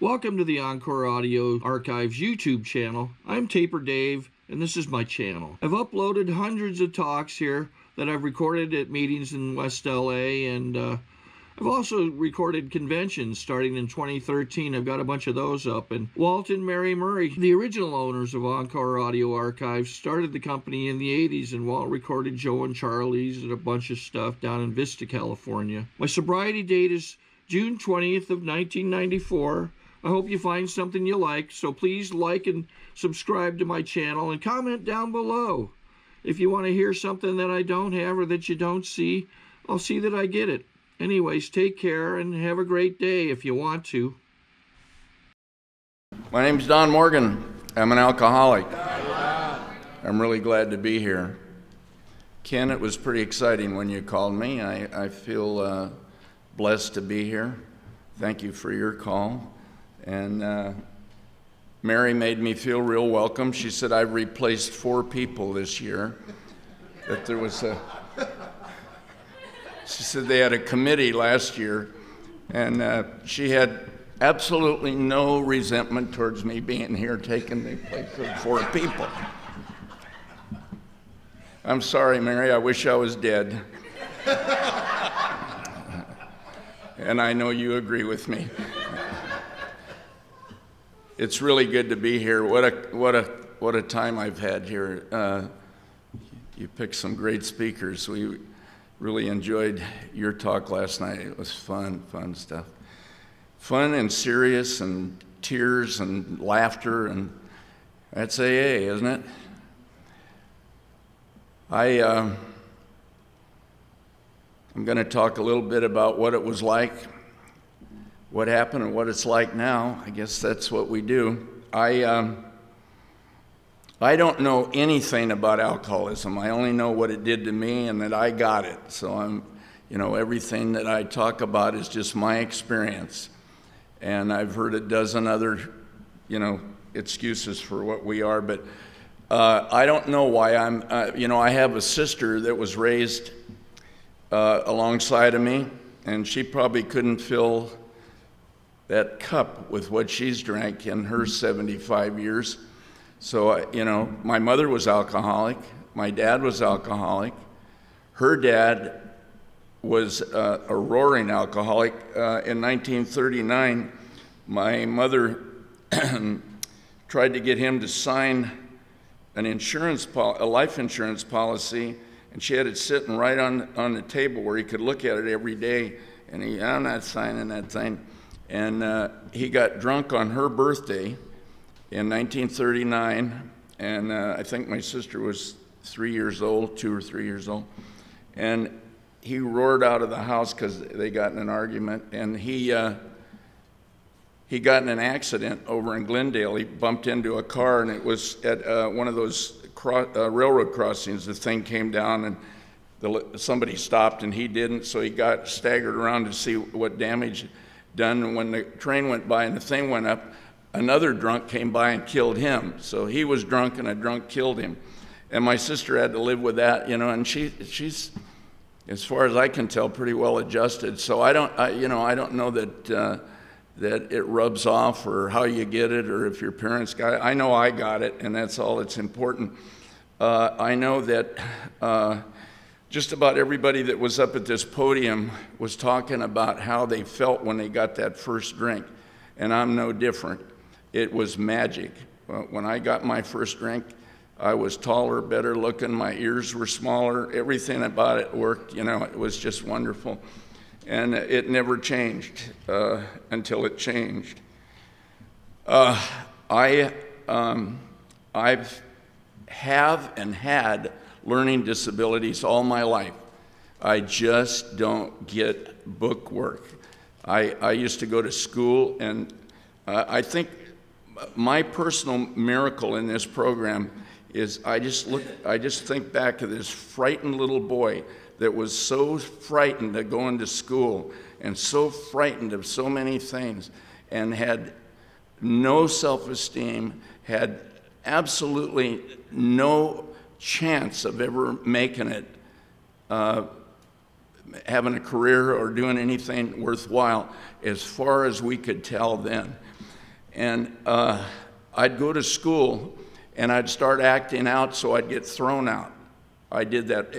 Welcome to the Encore Audio Archives YouTube channel. I'm Taper Dave, and this is my channel. I've uploaded hundreds of talks here that I've recorded at meetings in West LA, and I've also recorded conventions starting in 2013. I've got a bunch of those up. And Walt and Mary Murray, the original owners of Encore Audio Archives, started the company in the 80s, and Walt recorded Joe and Charlie's and a bunch of stuff down in Vista, California. My sobriety date is June 20th of 1994. I hope you find something you like, so please like and subscribe to my channel and comment down below. If you want to hear something that I don't have or that you don't see, I'll see that I get it. Anyways, take care and have a great day if you want to. My name's Don Morgan. I'm an alcoholic. I'm really glad to be here. Ken, it was pretty exciting when you called me. I feel blessed to be here. Thank you for your call. And Mary made me feel real welcome. She said I've replaced 4 people this year. That there was she said they had a committee last year, and she had absolutely no resentment towards me being here taking the place of 4 people. I'm sorry, Mary, I wish I was dead. And I know you agree with me. It's really good to be here. What a time I've had here. You picked some great speakers. We really enjoyed your talk last night. It was fun stuff. Fun and serious and tears and laughter, and that's AA, isn't it? I'm going to talk a little bit about what it was like, what happened, and what it's like now. I guess that's what we do. I don't know anything about alcoholism. I only know what it did to me and that I got it. So everything that I talk about is just my experience. And I've heard a dozen other, excuses for what we are, but I don't know why I have a sister that was raised alongside of me, and she probably couldn't fill that cup with what she's drank in her 75 years. So, my mother was alcoholic. My dad was alcoholic. Her dad was a roaring alcoholic. In 1939, my mother tried to get him to sign a life insurance policy, and she had it sitting right on the table where he could look at it every day, and I'm not signing that thing. And he got drunk on her birthday in 1939, and I think my sister was 3 years old, 2 or 3 years old, and he roared out of the house because they got in an argument, and he got in an accident over in Glendale. He bumped into a car, and it was at one of those railroad crossings. The thing came down, and somebody stopped, and he didn't, so he got staggered around to see what damage done. And when the train went by and the thing went up, another drunk came by and killed him. So he was drunk, and a drunk killed him. And my sister had to live with that, and she's, as far as I can tell, pretty well adjusted. So I don't know that it rubs off or how you get it or if your parents got it. I know I got it, and that's all that's important. I know that just about everybody that was up at this podium was talking about how they felt when they got that first drink, and I'm no different. It was magic. When I got my first drink, I was taller, better looking, my ears were smaller, everything about it worked, it was just wonderful. And it never changed until it changed. I have and had learning disabilities all my life. I just don't get book work. I used to go to school, and I think my personal miracle in this program is I just think back of this frightened little boy that was so frightened of going to school and so frightened of so many things and had no self-esteem, had absolutely no chance of ever making it, having a career or doing anything worthwhile as far as we could tell then. And I'd go to school, and I'd start acting out so I'd get thrown out. I did that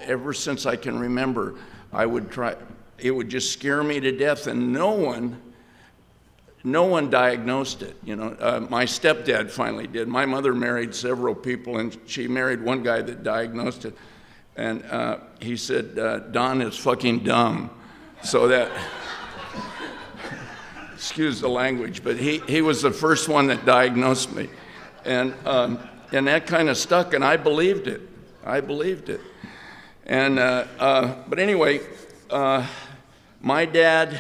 ever since I can remember. I would try. It would just scare me to death, and no one diagnosed it. You know, my stepdad finally did. My mother married several people, and she married one guy that diagnosed it. And he said, Don is fucking dumb. So that, excuse the language, but he was the first one that diagnosed me. And that kind of stuck, and I believed it. And, but anyway, my dad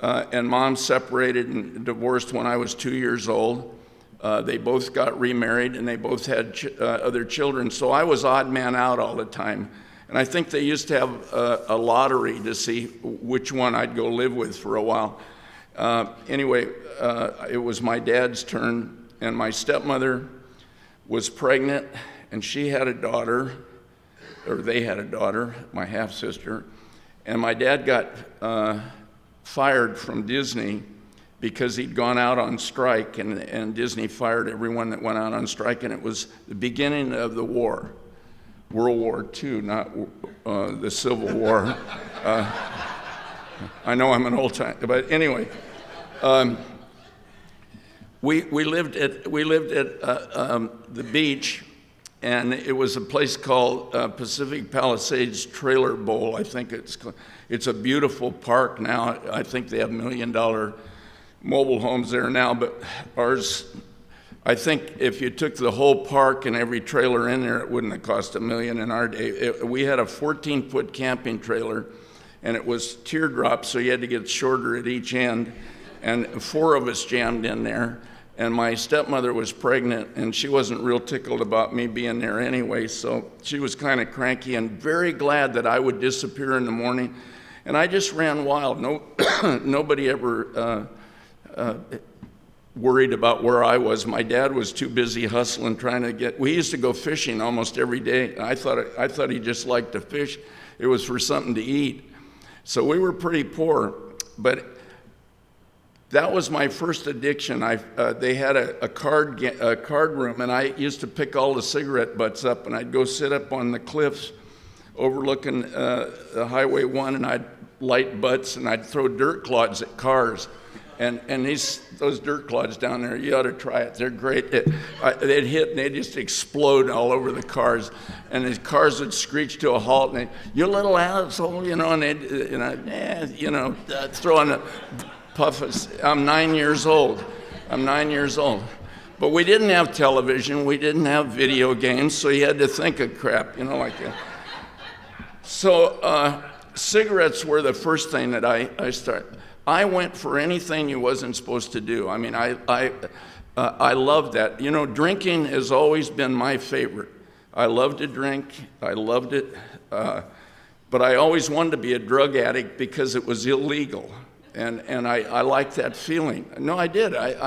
and mom separated and divorced when I was 2 years old. They both got remarried, and they both had other children, so I was odd man out all the time. And I think they used to have a lottery to see which one I'd go live with for a while. Anyway, it was my dad's turn, and my stepmother was pregnant, and she had a daughter, or they had a daughter, my half-sister, and my dad got fired from Disney because he'd gone out on strike, and Disney fired everyone that went out on strike, and it was the beginning of the war, World War II, not the Civil War. I know I'm an old time, but anyway, we lived at the beach, and it was a place called Pacific Palisades Trailer Bowl, I think it's a beautiful park now. I think they have $1 million mobile homes there now, but ours, I think if you took the whole park and every trailer in there, it wouldn't have cost $1 million in our day. We had a 14-foot camping trailer, and it was teardrop, so you had to get shorter at each end, and 4 of us jammed in there. And my stepmother was pregnant, and she wasn't real tickled about me being there anyway, so she was kind of cranky and very glad that I would disappear in the morning. And I just ran wild. Nobody ever worried about where I was. My dad was too busy hustling, trying to get. We used to go fishing almost every day. I thought he just liked to fish. It was for something to eat. So we were pretty poor, but that was my first addiction. They had a card room, and I used to pick all the cigarette butts up, and I'd go sit up on the cliffs overlooking the Highway 1, and I'd light butts, and I'd throw dirt clods at cars. And those dirt clods down there, you ought to try it. They're great. They'd hit, and they'd just explode all over the cars. And the cars would screech to a halt, and you little asshole, and they'd, throw on a puff. I'm 9 years old. But we didn't have television. We didn't have video games, so you had to think of crap, like that. So cigarettes were the first thing that I started. I went for anything you wasn't supposed to do. I mean, I loved that. Drinking has always been my favorite. I loved to drink. I loved it. But I always wanted to be a drug addict because it was illegal. And I liked that feeling. No, I did. I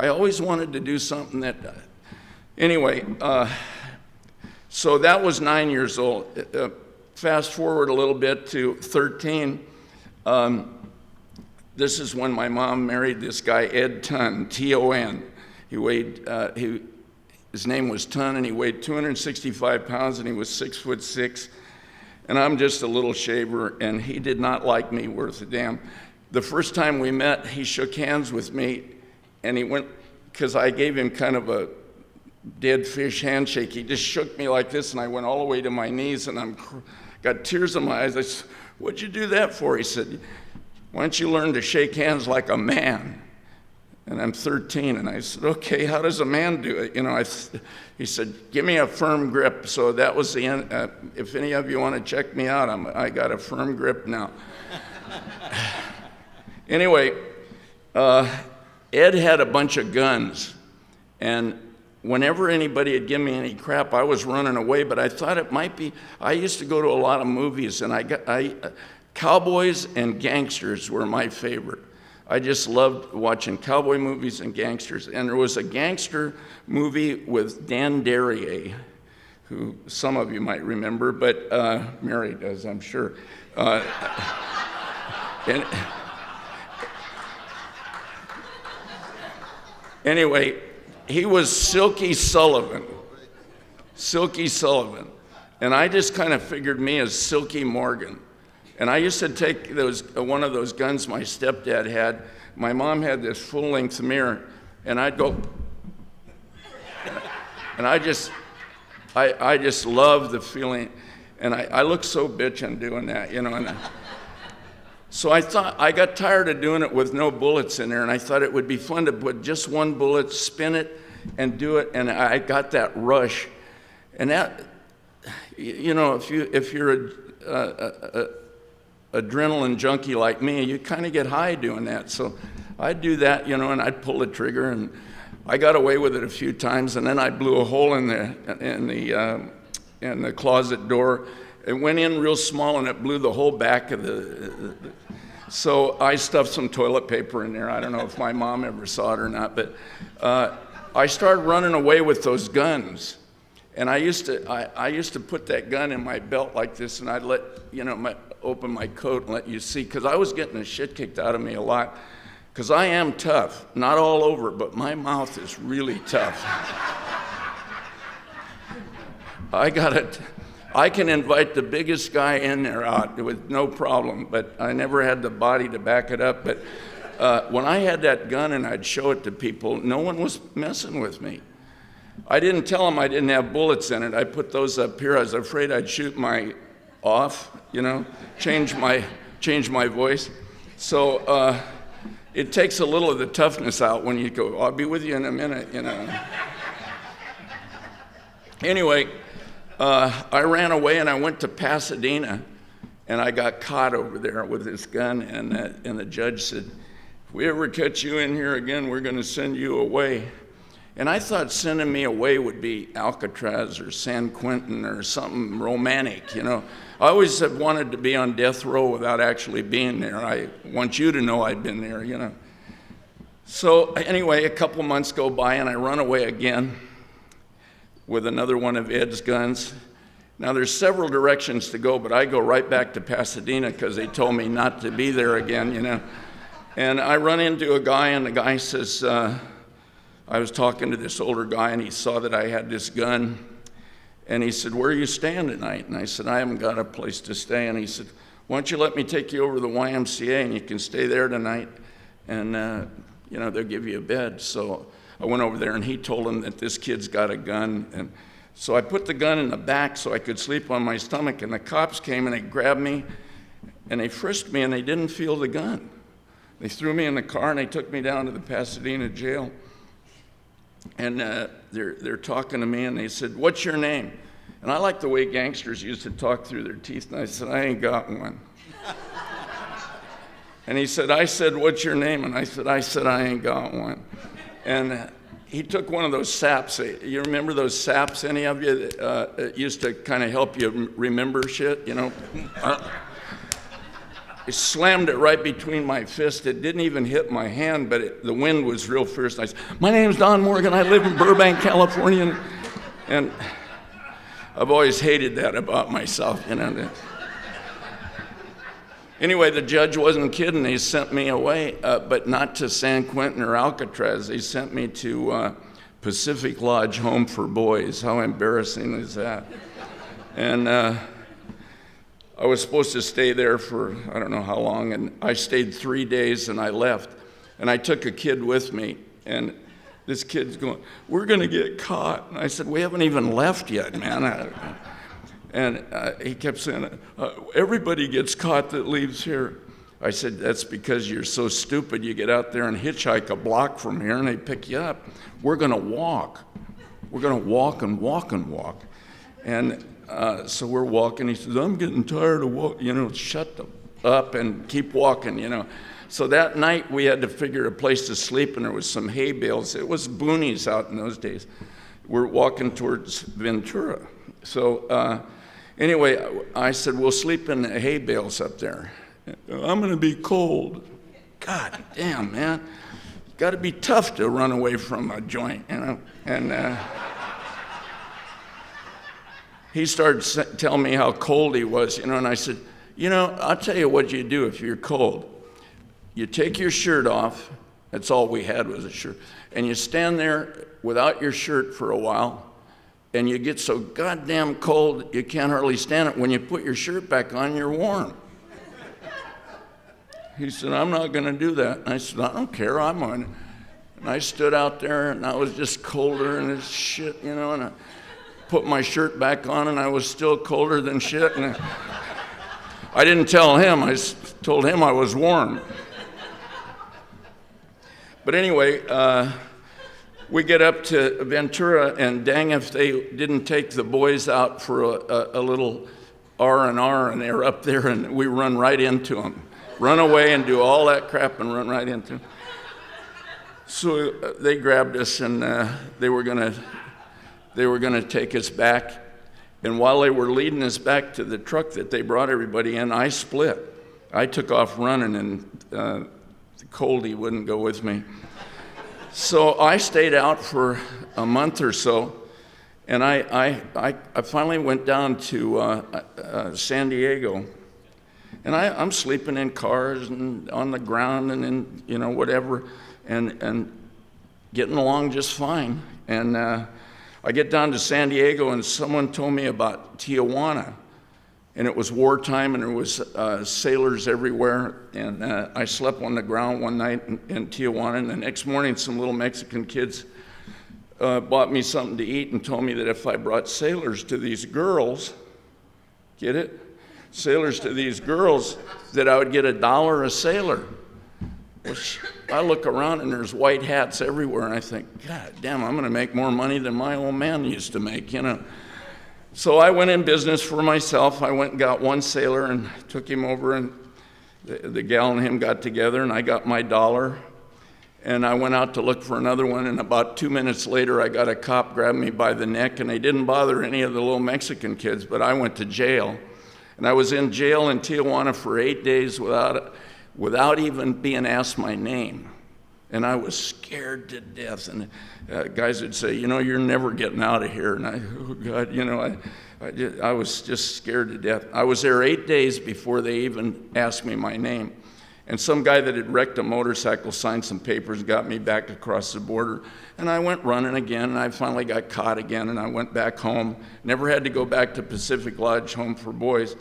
always wanted to do something that, anyway, so that was 9 years old. Fast forward a little bit to 13. This is when my mom married this guy, Ed Tunn, T-O-N. His name was Tunn, and he weighed 265 pounds, and he was 6'6". And I'm just a little shaver, and he did not like me worth a damn. The first time we met, he shook hands with me, and he went, because I gave him kind of a dead fish handshake. He just shook me like this, and I went all the way to my knees, and got tears in my eyes. I said, "What'd you do that for?" He said, "Why don't you learn to shake hands like a man?" And I'm 13, and I said, "Okay, how does a man do it?" He said, "Give me a firm grip." So that was the end. If any of you want to check me out, I got a firm grip now. Anyway, Ed had a bunch of guns, and whenever anybody would give me any crap, I was running away, but I thought it might be. I used to go to a lot of movies, and cowboys and gangsters were my favorite. I just loved watching cowboy movies and gangsters. And there was a gangster movie with Dan Derrier, who some of you might remember, but Mary does, I'm sure. Anyway, he was Silky Sullivan. Silky Sullivan. And I just kind of figured me as Silky Morgan. And I used to take one of those guns my stepdad had. My mom had this full-length mirror, and I'd go, and I just love the feeling. And I look so bitchin' doing that, you know. And so I got tired of doing it with no bullets in there, and I thought it would be fun to put just one bullet, spin it, and do it. And I got that rush, and that, you know, if you're a adrenaline junkie like me, you kind of get high doing that. So I'd do that, you know, and I'd pull the trigger, and I got away with it a few times, and then I blew a hole in the closet door. It went in real small, and it blew the whole back of so I stuffed some toilet paper in there. I don't know if my mom ever saw it or not, but I started running away with those guns. And I used to put that gun in my belt like this, and I'd let, you know, open my coat and let you see, because I was getting the shit kicked out of me a lot, because I am tough. Not all over, but my mouth is really tough. I can invite the biggest guy in there out with no problem, but I never had the body to back it up. But when I had that gun and I'd show it to people, no one was messing with me. I didn't tell them I didn't have bullets in it. I put those up here. I was afraid I'd shoot my off, you know, change my voice. So it takes a little of the toughness out when you go, I'll be with you in a minute, you know. Anyway, I ran away and I went to Pasadena, and I got caught over there with this gun, and the judge said, if we ever catch you in here again, we're going to send you away. And I thought sending me away would be Alcatraz or San Quentin or something romantic, you know. I always have wanted to be on death row without actually being there. I want you to know I've been there, you know. So anyway, a couple months go by, and I run away again with another one of Ed's guns. Now there's several directions to go, but I go right back to Pasadena because they told me not to be there again, you know. And I run into a guy, and the guy says, I was talking to this older guy, and he saw that I had this gun, and he said, where are you staying tonight? And I said, I haven't got a place to stay. And he said, why don't you let me take you over to the YMCA, and you can stay there tonight, and you know, they'll give you a bed. So I went over there, and he told him that this kid's got a gun. And so I put the gun in the back so I could sleep on my stomach, and the cops came, and they grabbed me, and they frisked me, and they didn't feel the gun. They threw me in the car, and they took me down to the Pasadena jail. And they're talking to me, and they said, what's your name? And I like the way gangsters used to talk through their teeth, and I said, I ain't got one. And he said, I said, what's your name? And I said, I ain't got one. And he took one of those saps. You remember those saps, any of you, that used to kind of help you remember shit, you know? He slammed it right between my fist. It didn't even hit my hand, but the wind was real fierce. And I said, my name's Don Morgan. I live in Burbank, California. And I've always hated that about myself, you know. Anyway, the judge wasn't kidding. He sent me away, but not to San Quentin or Alcatraz. They sent me to Pacific Lodge Home for Boys. How embarrassing is that? And I was supposed to stay there for I don't know how long, and I stayed 3 days, and I left. And I took a kid with me, and this kid's going, we're going to get caught. And I said, we haven't even left yet, man. And he kept saying, everybody gets caught that leaves here. I said, that's because you're so stupid. You get out there and hitchhike a block from here, and they pick you up. We're going to walk. We're going to walk and walk and walk. And so we're walking. He says, I'm getting tired of walking. You know, shut up and keep walking, you know. So that night we had to figure a place to sleep, and there was some hay bales. It was boonies out in those days. We're walking towards Ventura. So anyway, I said, we'll sleep in the hay bales up there. I'm going to be cold. God damn, man. Got to be tough to run away from a joint, you know. And he started telling me how cold he was, you know, and I said, you know, I'll tell you what you do if you're cold. You take your shirt off, That's all we had was a shirt. And you stand there without your shirt for a while, and you get so goddamn cold you can't hardly stand it. When you put your shirt back on, you're warm. He said, I'm not going to do that. And I said, I don't care, I'm on it. And I stood out there, and I was just colder and this shit, you know, and I put my shirt back on, and I was still colder than shit. And I didn't tell him, I told him I was warm. But anyway, we get up to Ventura, and dang if they didn't take the boys out for a little R&R, and they're up there, and we run right into them. Run away and do all that crap and run right into them. So they grabbed us, and they were gonna take us back. And while they were leading us back to the truck that they brought everybody in, I split. I took off running, and Coldy wouldn't go with me. So I stayed out for a month or so, and I finally went down to San Diego. And I'm sleeping in cars and on the ground and in, you know, whatever, and getting along just fine. And I get down to San Diego, and someone told me about Tijuana. And it was wartime, and there was sailors everywhere. And I slept on the ground one night in Tijuana, and the next morning some little Mexican kids bought me something to eat and told me that if I brought sailors to these girls, get it? Sailors to these girls, that I would get $1 a sailor. Which I look around and there's white hats everywhere, and I think, God damn, I'm gonna make more money than my old man used to make, you know. So I went in business for myself. I went and got one sailor and took him over, and the gal and him got together, and I got my $1. And I went out to look for another one, and about 2 minutes later, I got a cop grab me by the neck, and they didn't bother any of the little Mexican kids, but I went to jail. And I was in jail in Tijuana for 8 days without even being asked my name. And I was scared to death. And guys would say, you know, you're never getting out of here. And oh God, you know, I was just scared to death. I was there 8 days before they even asked me my name. And some guy that had wrecked a motorcycle signed some papers and got me back across the border. And I went running again, and I finally got caught again, and I went back home. Never had to go back to Pacific Lodge Home for Boys.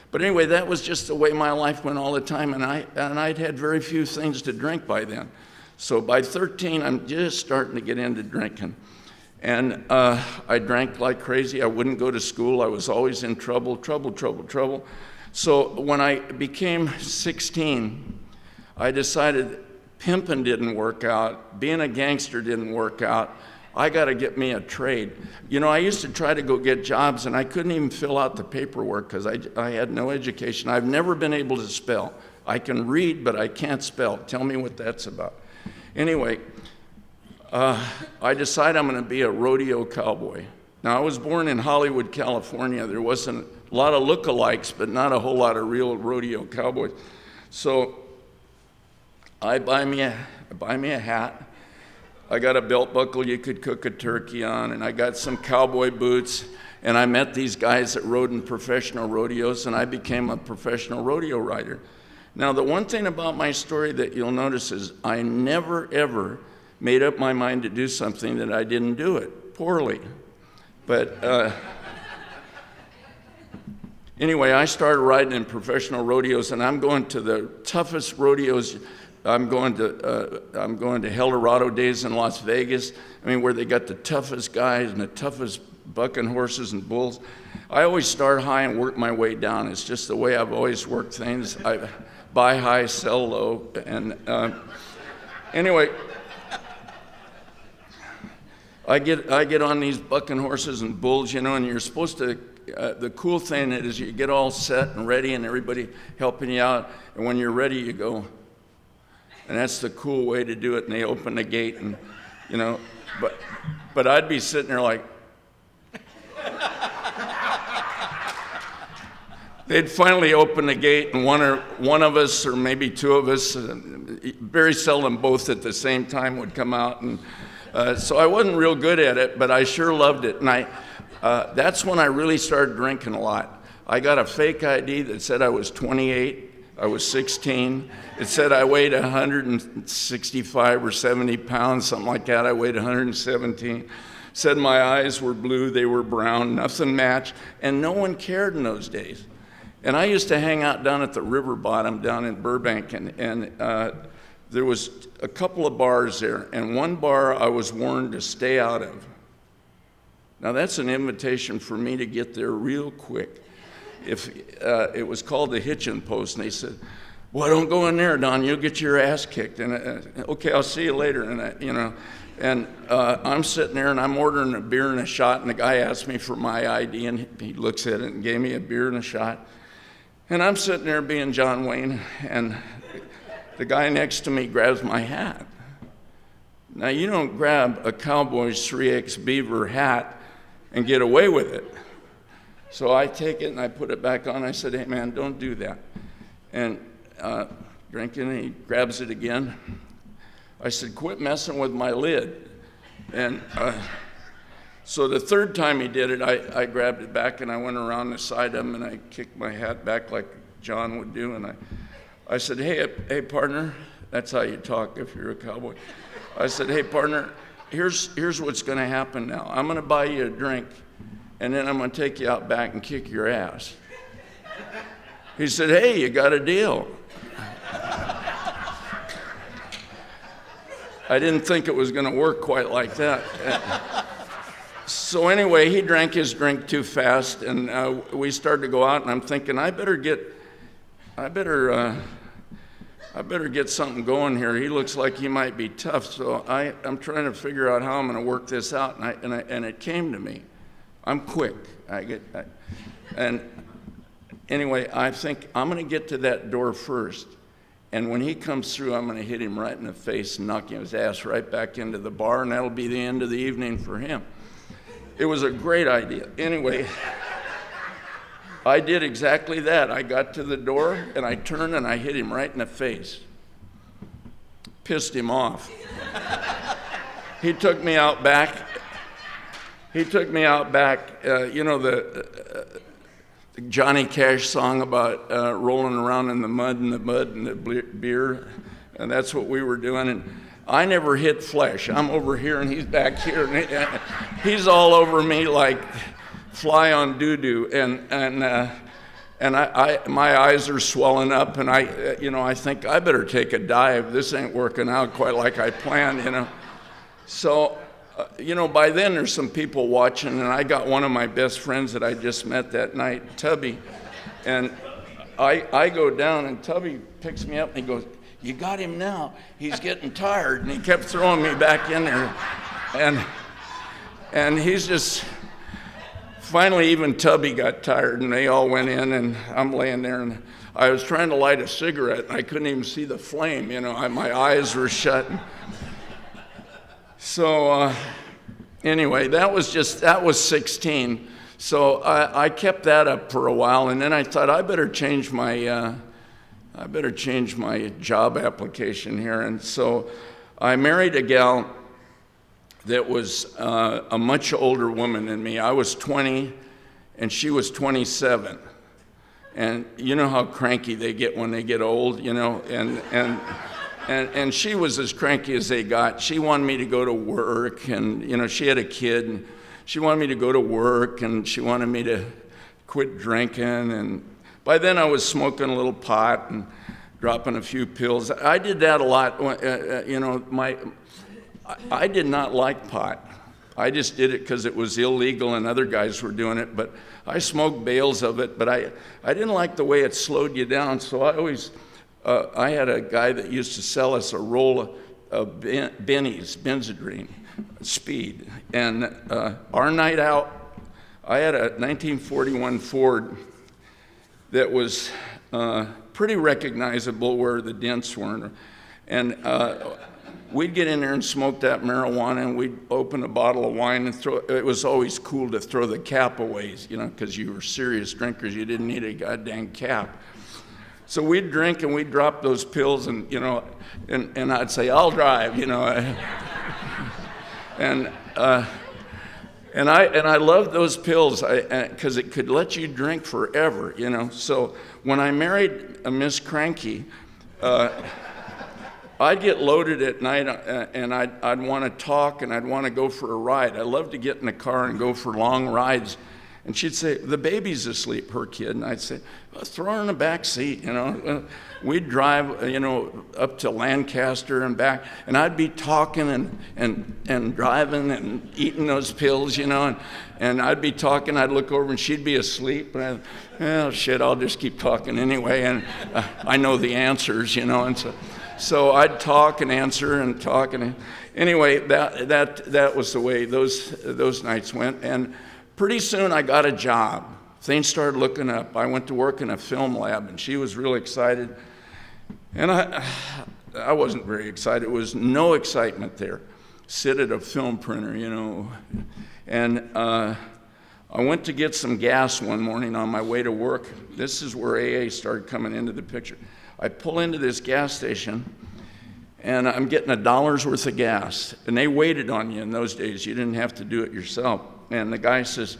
But anyway, that was just the way my life went all the time, and I'd had very few things to drink by then. So by 13, I'm just starting to get into drinking. And I drank like crazy. I wouldn't go to school. I was always in trouble. So when I became 16, I decided pimping didn't work out, being a gangster didn't work out. I got to get me a trade. You know, I used to try to go get jobs, and I couldn't even fill out the paperwork because I had no education. I've never been able to spell. I can read, but I can't spell. Tell me what that's about. Anyway, I decided I'm going to be a rodeo cowboy. Now, I was born in Hollywood, California. There wasn't a lot of lookalikes, but not a whole lot of real rodeo cowboys. So I buy me a hat. I got a belt buckle you could cook a turkey on, and I got some cowboy boots, and I met these guys that rode in professional rodeos, and I became a professional rodeo rider. Now, the one thing about my story that you'll notice is I never, ever made up my mind to do something that I didn't do it poorly. But anyway, I started riding in professional rodeos, and I'm going to the toughest rodeos. I'm going to El Dorado Days in Las Vegas. I mean, where they got the toughest guys and the toughest bucking horses and bulls. I always start high and work my way down. It's just the way I've always worked things. I buy high, sell low, and anyway, I get on these bucking horses and bulls, you know, and you're supposed to. The cool thing is you get all set and ready, and everybody helping you out, and when you're ready, you go. And that's the cool way to do it, and they open the gate, and, you know, but I'd be sitting there like, they'd finally open the gate, and one of us, or maybe two of us, very seldom both at the same time would come out, and so I wasn't real good at it, but I sure loved it, and that's when I really started drinking a lot. I got a fake ID that said I was 28. I was 16. It said I weighed 165 or 70 pounds, something like that. I weighed 117. Said my eyes were blue, they were brown, nothing matched, and no one cared in those days. And I used to hang out down at the river bottom down in Burbank, and there was a couple of bars there, and one bar I was warned to stay out of. Now that's an invitation for me to get there real quick. If it was called the Hitchin Post, and they said, "Well, don't go in there, Don. You'll get your ass kicked." And okay, I'll see you later. And I'm sitting there and I'm ordering a beer and a shot, and the guy asked me for my ID, and he looks at it and gave me a beer and a shot. And I'm sitting there being John Wayne, and the guy next to me grabs my hat. Now, you don't grab a Cowboys 3X Beaver hat and get away with it. So I take it and I put it back on. I said, "Hey, man, don't do that." And drinking, and he grabs it again. I said, "Quit messing with my lid." And so the third time he did it, I grabbed it back and I went around the side of him and I kicked my hat back like John would do. And I said, hey, partner, that's how you talk if you're a cowboy. I said, "Hey, partner, here's what's going to happen now. I'm going to buy you a drink, and then I'm going to take you out back and kick your ass." He said, "Hey, you got a deal." I didn't think it was going to work quite like that. So anyway, he drank his drink too fast, and we started to go out, and I'm thinking, I better get something going here. He looks like he might be tough. So I'm trying to figure out how I'm going to work this out, and it came to me. I'm quick. And anyway, I think I'm going to get to that door first. And when he comes through, I'm going to hit him right in the face and knock his ass right back into the bar, and that'll be the end of the evening for him. It was a great idea. Anyway, I did exactly that. I got to the door, and I turned, and I hit him right in the face. Pissed him off. He took me out back. You know the Johnny Cash song about rolling around in the mud and the beer, and that's what we were doing. And I never hit flesh. I'm over here and he's back here, and he's all over me like fly on doo-doo. And my eyes are swelling up, and I think I better take a dive. This ain't working out quite like I planned, So. By then there's some people watching, and I got one of my best friends that I just met that night, Tubby, and I go down, and Tubby picks me up, and he goes, "You got him now. He's getting tired," and he kept throwing me back in there, and he's just, finally even Tubby got tired, and they all went in, and I'm laying there, and I was trying to light a cigarette, and I couldn't even see the flame, my eyes were shut. So anyway, that was 16. So I kept that up for a while, and then I thought I better change my job application here. And so I married a gal that was a much older woman than me. I was 20, and she was 27. And you know how cranky they get when they get old, And she was as cranky as they got. She wanted me to go to work, and she had a kid, and she wanted me to go to work, and she wanted me to quit drinking. And by then I was smoking a little pot and dropping a few pills. I did that a lot. I did not like pot. I just did it because it was illegal and other guys were doing it. But I smoked bales of it. But I didn't like the way it slowed you down, so I always. I had a guy that used to sell us a roll of bennies, Benzedrine, speed. And our night out, I had a 1941 Ford that was pretty recognizable where the dents weren't. And we'd get in there and smoke that marijuana, and we'd open a bottle of wine and throw it. It was always cool to throw the cap away, because you were serious drinkers. You didn't need a goddamn cap. So we'd drink and we'd drop those pills, and and I'd say, "I'll drive," And And I loved those pills because it could let you drink forever, you know. So when I married a Miss Cranky, I'd get loaded at night and I'd want to talk and I'd want to go for a ride. I loved to get in the car and go for long rides. And she'd say, the baby's asleep, her kid. And I'd say, well, throw her in the back seat, you know. We'd drive, you know, up to Lancaster and back. And I'd be talking and driving and eating those pills, you know. And I'd be talking, I'd look over and she'd be asleep. And well, shit, I'll just keep talking anyway. And I know the answers, you know. And so I'd talk and answer and talk. And anyway, that was the way those nights went. And pretty soon I got a job. Things started looking up. I went to work in a film lab, and she was really excited. And I wasn't very excited. There was no excitement there. Sit at a film printer, you know. And I went to get some gas one morning on my way to work. This is where AA started coming into the picture. I pull into this gas station, and I'm getting $1 worth of gas. And they waited on you in those days. You didn't have to do it yourself. And the guy says,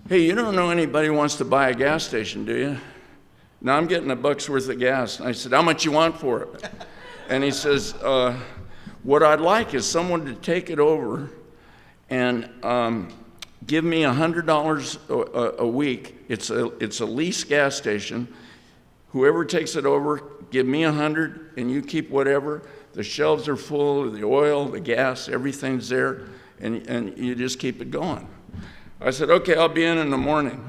hey, you don't know anybody who wants to buy a gas station, do you? No, I'm getting $1 worth of gas. And I said, how much you want for it? And he says, what I'd like is someone to take it over and give me $100 a week. It's a lease gas station. Whoever takes it over, give me 100, and you keep whatever. The shelves are full of the oil, the gas, everything's there, and you just keep it going. I said, okay, I'll be in the morning.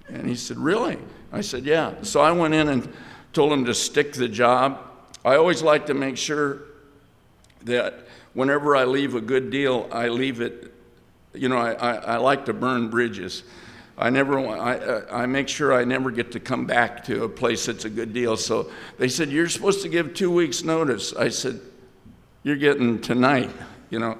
And he said, really? I said, yeah. So I went in and told him to stick the job. I always like to make sure that whenever I leave a good deal, I leave it, you know, I like to burn bridges. I make sure I never get to come back to a place that's a good deal. So they said, you're supposed to give 2 weeks notice. I said, you're getting tonight, you know.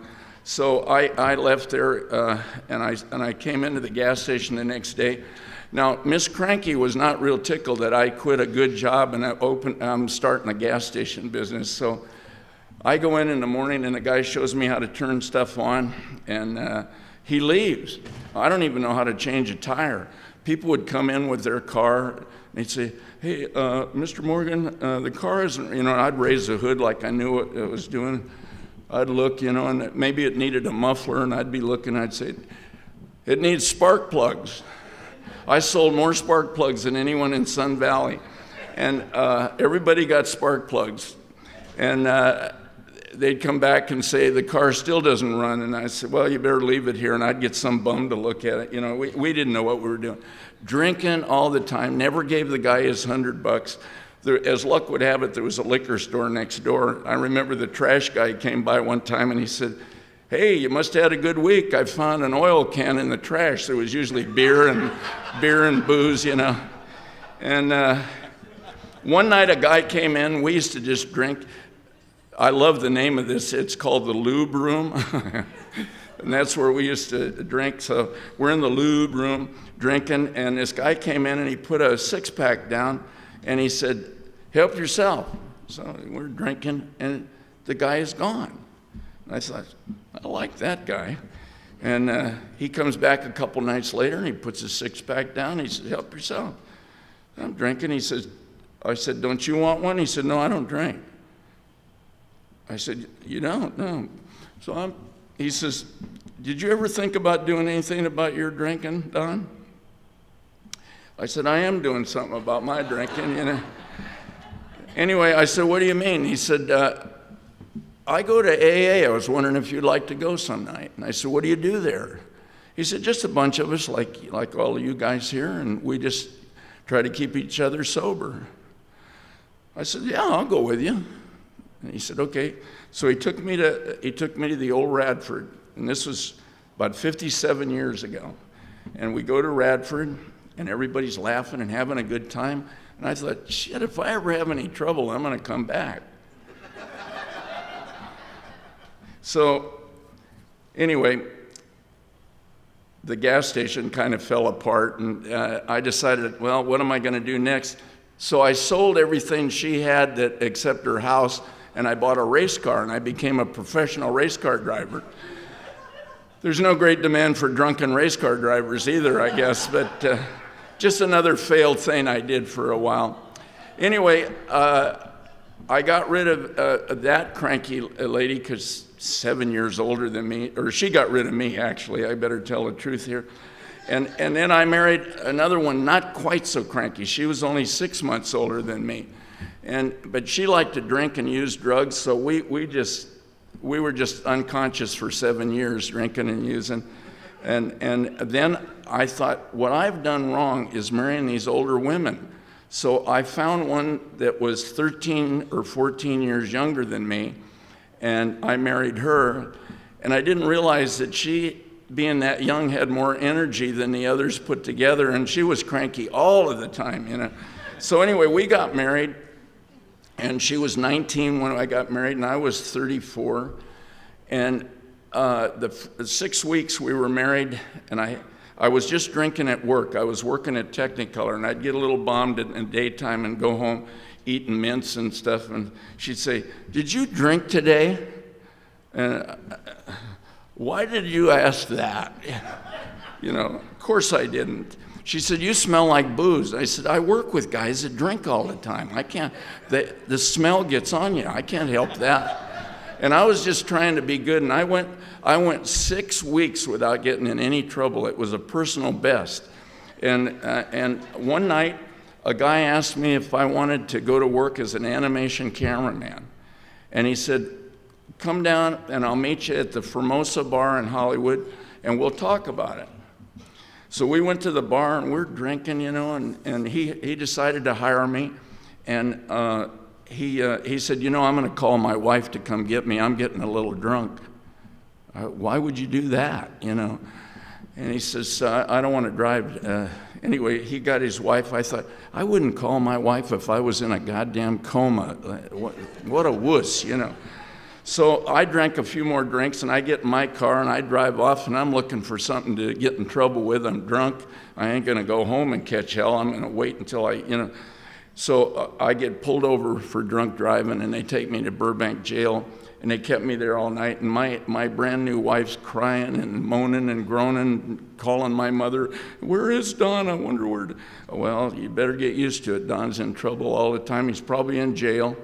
So I left there and I came into the gas station the next day. Now, Miss Cranky was not real tickled that I quit a good job and I'm starting a gas station business. So I go in the morning and the guy shows me how to turn stuff on, and he leaves. I don't even know how to change a tire. People would come in with their car and they'd say, hey, Mr. Morgan, the car isn't, you know, I'd raise the hood like I knew what it was doing. I'd look, you know, and maybe it needed a muffler, and I'd be looking, I'd say, it needs spark plugs. I sold more spark plugs than anyone in Sun Valley, and everybody got spark plugs. And they'd come back and say, the car still doesn't run, and I said, well, you better leave it here, and I'd get some bum to look at it. You know, we didn't know what we were doing. Drinking all the time, never gave the guy his $100. As luck would have it, there was a liquor store next door. I remember the trash guy came by one time and he said, hey, you must have had a good week. I found an oil can in the trash. There was usually beer and booze, you know. And one night a guy came in. We used to just drink. I love the name of this. It's called the lube room. And that's where we used to drink. So we're in the lube room drinking, and this guy came in and he put a six-pack down and he said, help yourself. So we're drinking, and the guy is gone. And I thought, I like that guy. And he comes back a couple nights later, and he puts his six-pack down. He says, help yourself. I'm drinking. He says, I said, don't you want one? He said, no, I don't drink. I said, you don't? No. So he says, did you ever think about doing anything about your drinking, Don? I said, I am doing something about my drinking, you know. Anyway, I said, what do you mean? He said, I go to AA. I was wondering if you'd like to go some night. And I said, what do you do there? He said, just a bunch of us like all of you guys here, and we just try to keep each other sober. I said, yeah, I'll go with you. And he said, okay. So he took me to the old Radford, and this was about 57 years ago. And we go to Radford, and everybody's laughing and having a good time. And I thought, shit, if I ever have any trouble, I'm going to come back. So anyway, the gas station kind of fell apart, and I decided, well, what am I going to do next? So I sold everything she had except her house, and I bought a race car, and I became a professional race car driver. There's no great demand for drunken race car drivers either, I guess, but just another failed thing I did for a while. Anyway, I got rid of that cranky lady because 7 years older than me, or she got rid of me, actually. I better tell the truth here. And then I married another one, not quite so cranky. She was only 6 months older than me. But she liked to drink and use drugs, so we were just unconscious for 7 years, drinking and using. And then I thought, what I've done wrong is marrying these older women. So I found one that was 13 or 14 years younger than me, and I married her. And I didn't realize that she, being that young, had more energy than the others put together, and she was cranky all of the time, you know. So anyway, we got married, and she was 19 when I got married, and I was 34. And the 6 weeks we were married, and I was just drinking at work. I was working at Technicolor, and I'd get a little bombed in the daytime and go home eating mints and stuff, and she'd say, "Did you drink today?" And why did you ask that? You know, of course I didn't. She said, "You smell like booze." I said, "I work with guys that drink all the time. I can't, the smell gets on you. I can't help that." And I was just trying to be good, and I went 6 weeks without getting in any trouble. It was a personal best. And one night, a guy asked me if I wanted to go to work as an animation cameraman. And he said, "Come down and I'll meet you at the Formosa bar in Hollywood and we'll talk about it." So we went to the bar and we're drinking, you know, and he decided to hire me. And he said, "You know, I'm going to call my wife to come get me. I'm getting a little drunk." "Why would you do that, you know?" And he says, "I don't want to drive." Anyway, he got his wife. I thought, I wouldn't call my wife if I was in a goddamn coma. What a wuss, you know. So I drank a few more drinks, and I get in my car, and I drive off, and I'm looking for something to get in trouble with. I'm drunk. I ain't going to go home and catch hell. I'm going to wait until you know. So I get pulled over for drunk driving, and they take me to Burbank jail, and they kept me there all night. And my brand new wife's crying and moaning and groaning, calling my mother, "Where is Don? I wonder where." Well, you better get used to it. Don's in trouble all the time. He's probably in jail.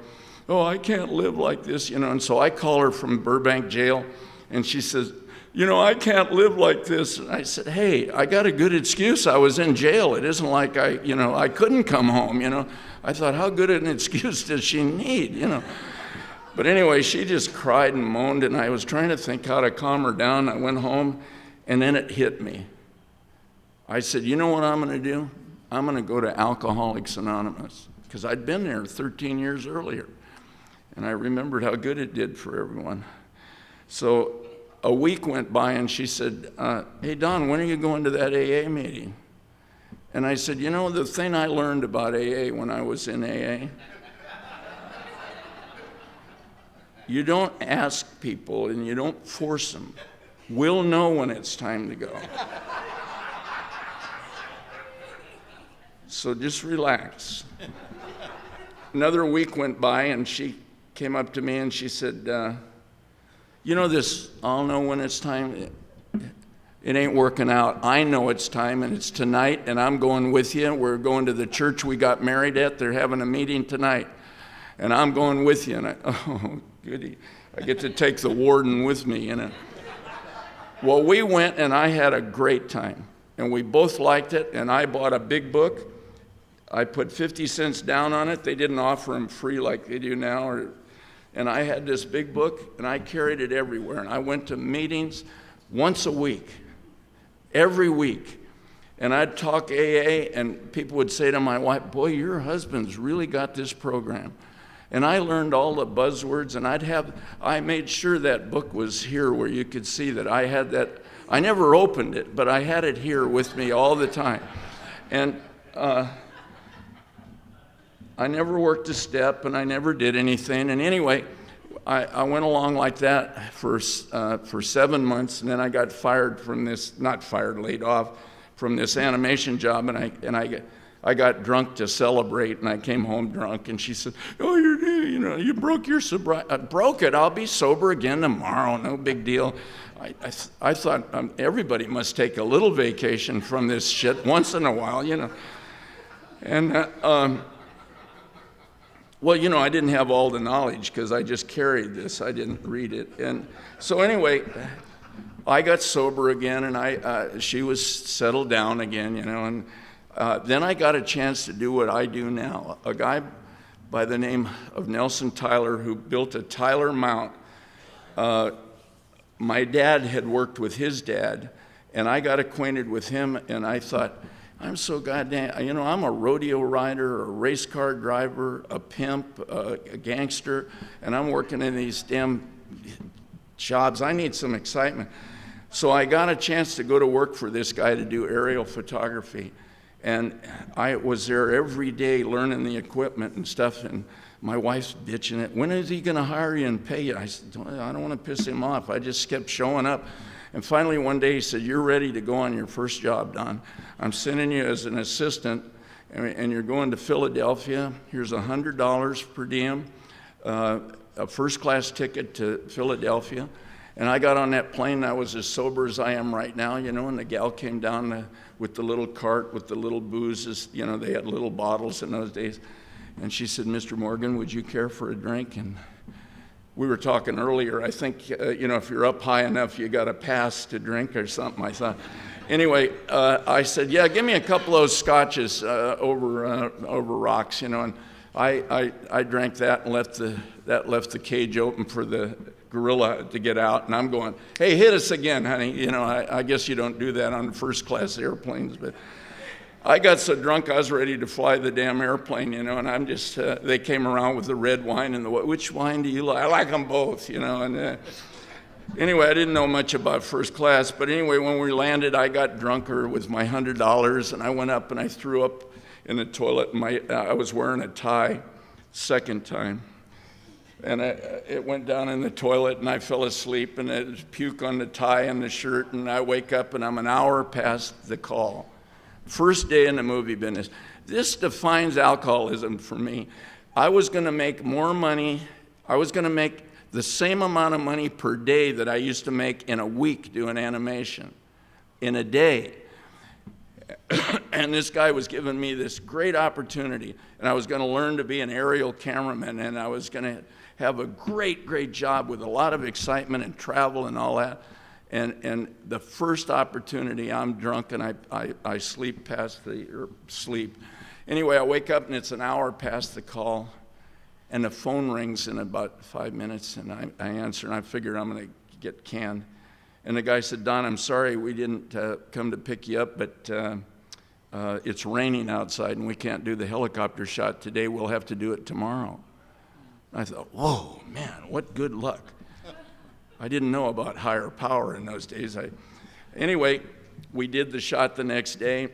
"Oh, I can't live like this, you know." And so I call her from Burbank jail, and she says, "You know, I can't live like this." And I said, "Hey, I got a good excuse. I was in jail. It isn't like I couldn't come home, you know." I thought, how good an excuse does she need, you know? But anyway, she just cried and moaned, and I was trying to think how to calm her down. I went home, and then it hit me. I said, "You know what I'm going to do? I'm going to go to Alcoholics Anonymous," because I'd been there 13 years earlier. And I remembered how good it did for everyone. So a week went by, and she said, "Hey, Don, when are you going to that AA meeting?" And I said, "You know, the thing I learned about AA when I was in AA, you don't ask people and you don't force them. We'll know when it's time to go. So just relax." Another week went by, and she came up to me and she said, "You know this, I'll know when it's time. It ain't working out. I know it's time, and it's tonight, and I'm going with you. We're going to the church we got married at. They're having a meeting tonight, and I'm going with you." And oh, goody. I get to take the warden with me, you know. Well, we went, and I had a great time, and we both liked it, and I bought a big book. I put 50 cents down on it. They didn't offer them free like they do now. And I had this big book, and I carried it everywhere. And I went to meetings once a week, every week. And I'd talk AA, and people would say to my wife, "Boy, your husband's really got this program." And I learned all the buzzwords, and I made sure that book was here where you could see that I had that. I never opened it, but I had it here with me all the time. And I never worked a step, and I never did anything. And anyway, I went along like that for 7 months, and then I got fired from this, not fired, laid off from this animation job, and I got drunk to celebrate, and I came home drunk, and she said, "Oh, you broke your sobriety." I broke it. I'll be sober again tomorrow. No big deal. I thought everybody must take a little vacation from this shit once in a while, And well, I didn't have all the knowledge because I just carried this. I didn't read it. And so anyway, I got sober again, and she was settled down again, and then I got a chance to do what I do now. A guy by the name of Nelson Tyler, who built a Tyler Mount. My dad had worked with his dad, and I got acquainted with him, and I thought, I'm so goddamn, I'm a rodeo rider, a race car driver, a pimp, a gangster, and I'm working in these damn jobs. I need some excitement. So I got a chance to go to work for this guy to do aerial photography. And I was there every day learning the equipment and stuff, and my wife's bitching it. When is he going to hire you and pay you? I said, I don't want to piss him off. I just kept showing up. And finally one day he said, "You're ready to go on your first job, Don. I'm sending you as an assistant, and you're going to Philadelphia. Here's $100 per diem, a first-class ticket to Philadelphia." And I got on that plane, and I was as sober as I am right now, and the gal came down with the little cart with the little boozes. They had little bottles in those days. And she said, "Mr. Morgan, would you care for a drink?" And we were talking earlier, I think, if you're up high enough, you got a pass to drink or something, I thought. Anyway, I said, "Yeah, give me a couple of those scotches over rocks," and I drank that and left the cage open for the gorilla to get out, and I'm going, "Hey, hit us again, honey." I guess you don't do that on first-class airplanes, but I got so drunk I was ready to fly the damn airplane, and I'm just, they came around with the red wine and which wine do you like? I like them both, and anyway, I didn't know much about first class, but anyway, when we landed, I got drunker with my $100, and I went up and I threw up in the toilet, and I was wearing a tie, second time. And it went down in the toilet, and I fell asleep, and it was puke on the tie and the shirt, and I wake up, and I'm an hour past the call. First day in the movie business. This defines alcoholism for me. I was going to make more money. I was going to make the same amount of money per day that I used to make in a week doing animation, in a day. And this guy was giving me this great opportunity, and I was going to learn to be an aerial cameraman, and I was going to have a great, great job with a lot of excitement and travel and all that. And the first opportunity, I'm drunk, and I sleep past sleep. Anyway, I wake up, and it's an hour past the call, and the phone rings in about 5 minutes, and I answer, and I figured I'm going to get canned. And the guy said, "Don, I'm sorry we didn't come to pick you up, but it's raining outside, and we can't do the helicopter shot today. We'll have to do it tomorrow." I thought, whoa, man, what good luck. I didn't know about higher power in those days. Anyway, we did the shot the next day,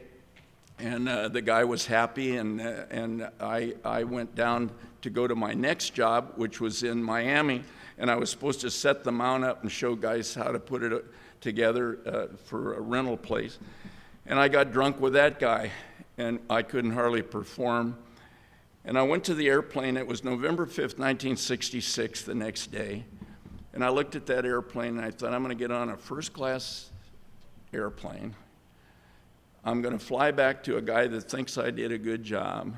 and the guy was happy, and I went down to go to my next job, which was in Miami, and I was supposed to set the mount up and show guys how to put it together for a rental place. And I got drunk with that guy, and I couldn't hardly perform. And I went to the airplane. It was November 5th, 1966, the next day. And I looked at that airplane, and I thought, I'm going to get on a first-class airplane. I'm going to fly back to a guy that thinks I did a good job.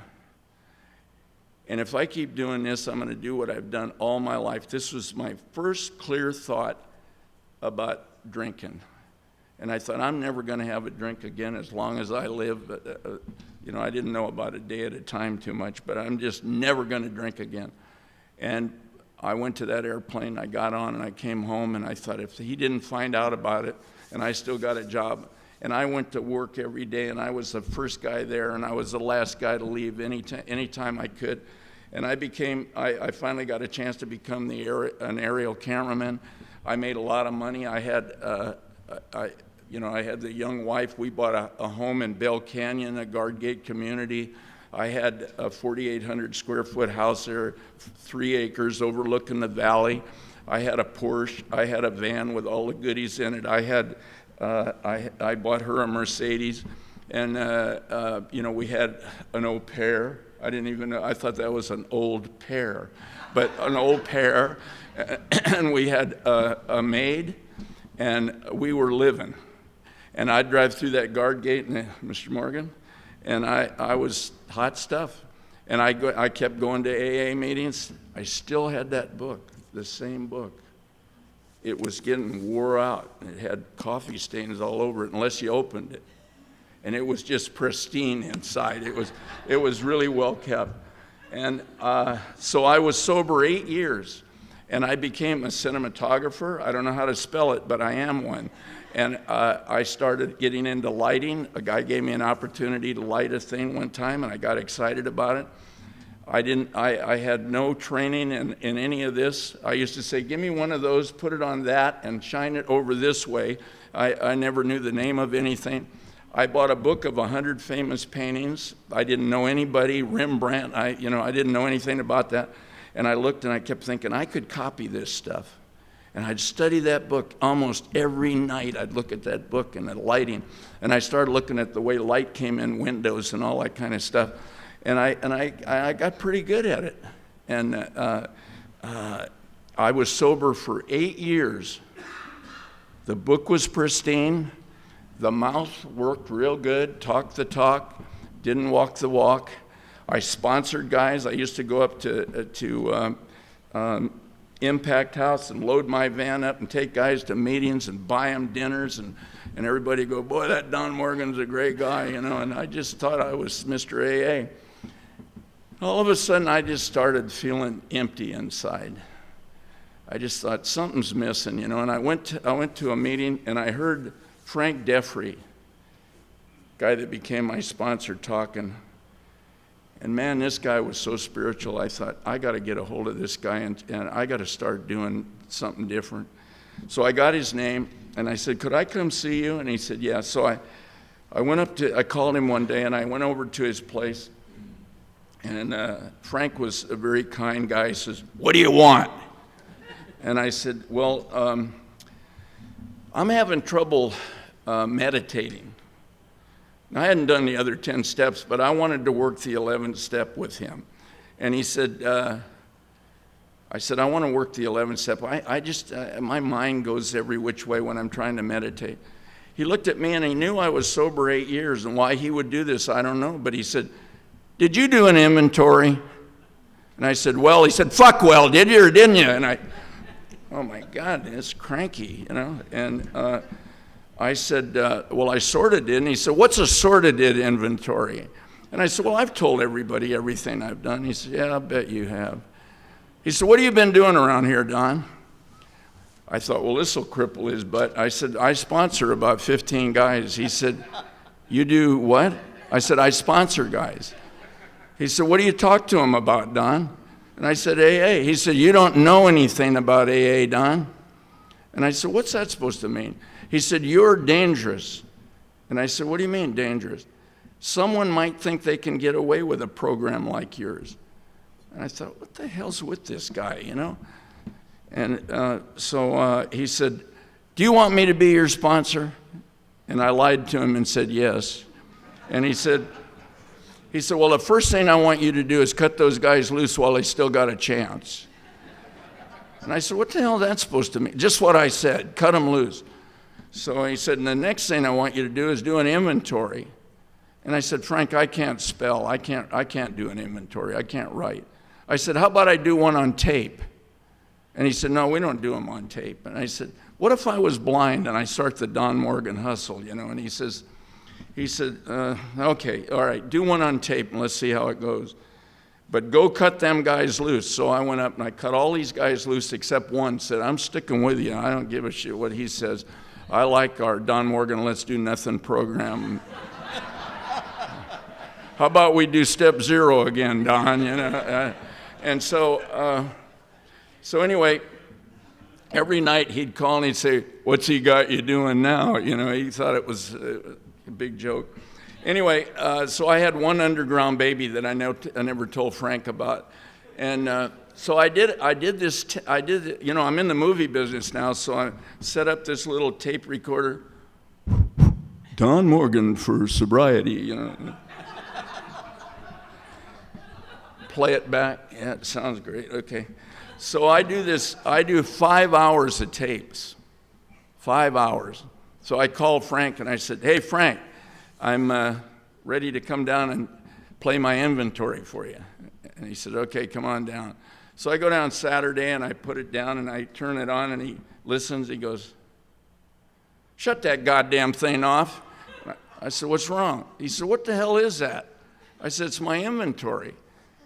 And if I keep doing this, I'm going to do what I've done all my life. This was my first clear thought about drinking. And I thought, I'm never going to have a drink again as long as I live. But, I didn't know about a day at a time too much, but I'm just never going to drink again. And I went to that airplane, I got on, and I came home, and I thought, if he didn't find out about it, and I still got a job, and I went to work every day, and I was the first guy there, and I was the last guy to leave anytime I could. And I finally got a chance to become an aerial cameraman. I made a lot of money. I had the young wife. We bought a home in Bell Canyon, a Guard Gate community. I had a 4,800 square foot house there, 3 acres overlooking the valley. I had a Porsche. I had a van with all the goodies in it. I bought her a Mercedes. And, you know, we had an au pair. I didn't even know, I thought that was an old pair, but an au pair. And we had a maid, and we were living. And I'd drive through that guard gate, and, Mr. Morgan, and I was hot stuff. And I kept going to AA meetings. I still had that book, the same book. It was getting wore out. It had coffee stains all over it unless you opened it. And it was just pristine inside. It was really well kept. And so I was sober 8 years, and I became a cinematographer. I don't know how to spell it, but I am one. And I started getting into lighting. A guy gave me an opportunity to light a thing one time, and I got excited about it. I had no training in any of this. I used to say, give me one of those, put it on that, and shine it over this way. I never knew the name of anything. I bought a book of 100 famous paintings. I didn't know anybody, Rembrandt, I didn't know anything about that. And I looked and I kept thinking, I could copy this stuff. And I'd study that book almost every night. I'd look at that book and the lighting. And I started looking at the way light came in windows and all that kind of stuff. And I got pretty good at it. And I was sober for 8 years. The book was pristine. The mouth worked real good, talked the talk, didn't walk the walk. I sponsored guys. I used to go up to Impact House and load my van up and take guys to meetings and buy them dinners, and everybody go, boy, that Don Morgan's a great guy, you know, and I just thought I was Mr. AA. All of a sudden, I just started feeling empty inside. I just thought something's missing, you know, and I went to a meeting and I heard Frank Defrey, guy that became my sponsor, talking. And man, this guy was so spiritual. I thought, I got to get a hold of this guy and I got to start doing something different. So I got his name and I said, could I come see you? And he said, yeah. So I called him one day and I went over to his place. And Frank was a very kind guy. He says, what do you want? And I said, well, I'm having trouble meditating. Now, I hadn't done the other 10 steps, but I wanted to work the 11th step with him. And he said, I said, I want to work the 11th step. I just, my mind goes every which way when I'm trying to meditate. He looked at me and he knew I was sober 8 years, and why he would do this, I don't know. But he said, did you do an inventory? And I said, well. He said, fuck well, did you or didn't you? And I, oh my God, it's cranky, you know. And I said, well, I sort of did. And he said, what's a sort of did inventory? And I said, well, I've told everybody everything I've done. He said, yeah, I bet you have. He said, what have you been doing around here, Don? I thought, well, this will cripple his butt. I said, I sponsor about 15 guys. He said, you do what? I said, I sponsor guys. He said, what do you talk to them about, Don? And I said, AA. He said, you don't know anything about AA, Don. And I said, what's that supposed to mean? He said, you're dangerous. And I said, what do you mean dangerous? Someone might think they can get away with a program like yours. And I thought, what the hell's with this guy, you know? And so he said, do you want me to be your sponsor? And I lied to him and said yes. And he said, well, the first thing I want you to do is cut those guys loose while they still got a chance. And I said, what the hell is that supposed to mean? Just what I said, cut them loose. So he said, and the next thing I want you to do is do an inventory. And I said, Frank, I can't spell. I can't do an inventory. I can't write. I said, how about I do one on tape? And he said, no, we don't do them on tape. And I said, what if I was blind and I start the Don Morgan hustle, you know? And he said, okay, all right, do one on tape and let's see how it goes. But go cut them guys loose. So I went up and I cut all these guys loose except one. Said, I'm sticking with you. I don't give a shit what he says. I like our Don Morgan Let's Do Nothing program. How about we do step 0 again, Don? You know. And so anyway, every night he'd call and he'd say, what's he got you doing now? You know, he thought it was a big joke. Anyway, so I had one underground baby that I never told Frank about. And so I did this, you know, I'm in the movie business now, so I set up this little tape recorder. Don Morgan for sobriety, you know. Play it back. Yeah, it sounds great. Okay. So I do 5 hours of tapes. 5 hours. So I called Frank and I said, hey, Frank, I'm ready to come down and play my inventory for you. And he said, okay, come on down. So I go down Saturday and I put it down and I turn it on and he listens. He goes, shut that goddamn thing off. I said, what's wrong? He said, what the hell is that? I said, it's my inventory.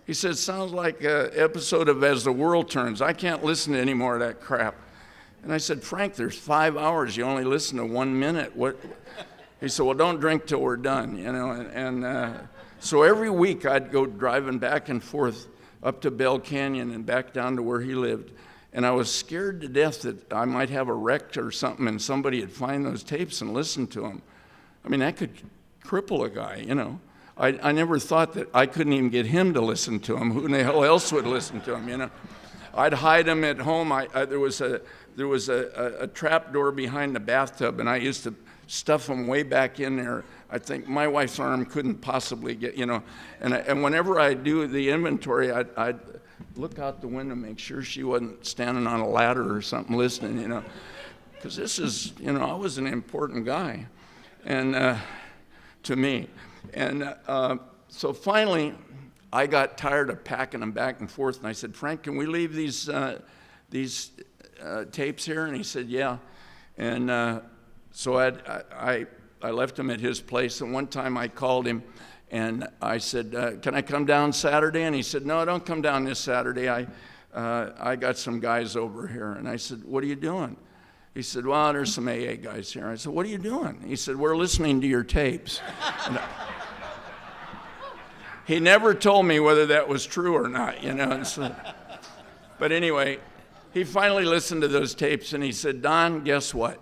He said, sounds like an episode of As the World Turns. I can't listen to any more of that crap. And I said, Frank, there's 5 hours. You only listen to 1 minute. What? He said, well, don't drink till we're done, you know. So every week I'd go driving back and forth up to Bell Canyon and back down to where he lived. And I was scared to death that I might have a wreck or something and somebody would find those tapes and listen to them. I mean, that could cripple a guy, you know. I never thought that I couldn't even get him to listen to them. Who in the hell else would listen to them, you know? I'd hide them at home. There was a trap door behind the bathtub, and I used to stuff them way back in there. I think my wife's arm couldn't possibly get, you know. And whenever I do the inventory, I'd look out the window, make sure she wasn't standing on a ladder or something listening, you know. Because this is, you know, I was an important guy, and to me. And so finally, I got tired of packing them back and forth, and I said, Frank, can we leave these tapes here? And he said, yeah. And so I left him at his place, and one time I called him, and I said, can I come down Saturday? And he said, no, don't come down this Saturday. I got some guys over here. And I said, what are you doing? He said, well, there's some AA guys here. I said, what are you doing? He said, we're listening to your tapes. He never told me whether that was true or not, you know. So, but anyway, he finally listened to those tapes and he said, Don, guess what?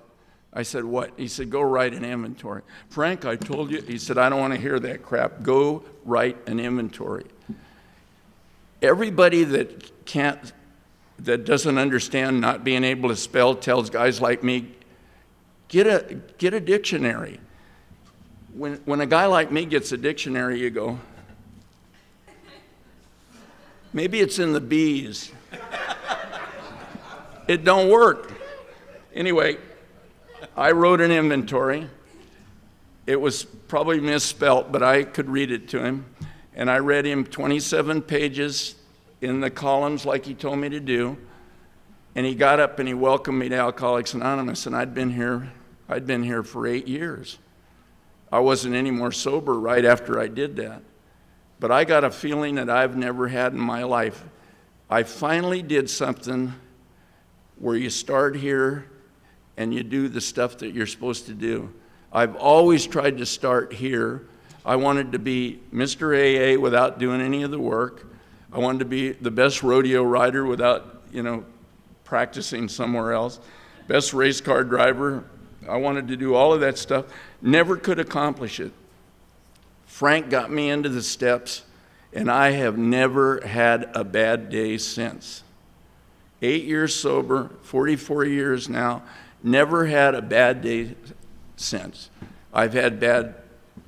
I said, what? He said, go write an inventory. Frank, I told you. He said, I don't want to hear that crap. Go write an inventory. Everybody that doesn't understand not being able to spell tells guys like me, get a dictionary. When a guy like me gets a dictionary, you go, maybe it's in the B's. It don't work. Anyway, I wrote an inventory. It was probably misspelt, but I could read it to him. And I read him 27 pages in the columns like he told me to do. And he got up and he welcomed me to Alcoholics Anonymous, and I'd been here for 8 years. I wasn't any more sober right after I did that. But I got a feeling that I've never had in my life. I finally did something where you start here and you do the stuff that you're supposed to do. I've always tried to start here. I wanted to be Mr. AA without doing any of the work. I wanted to be the best rodeo rider without, you know, practicing somewhere else. Best race car driver. I wanted to do all of that stuff. Never could accomplish it. Frank got me into the steps, and I have never had a bad day since. 8 years sober, 44 years now, never had a bad day since. I've had bad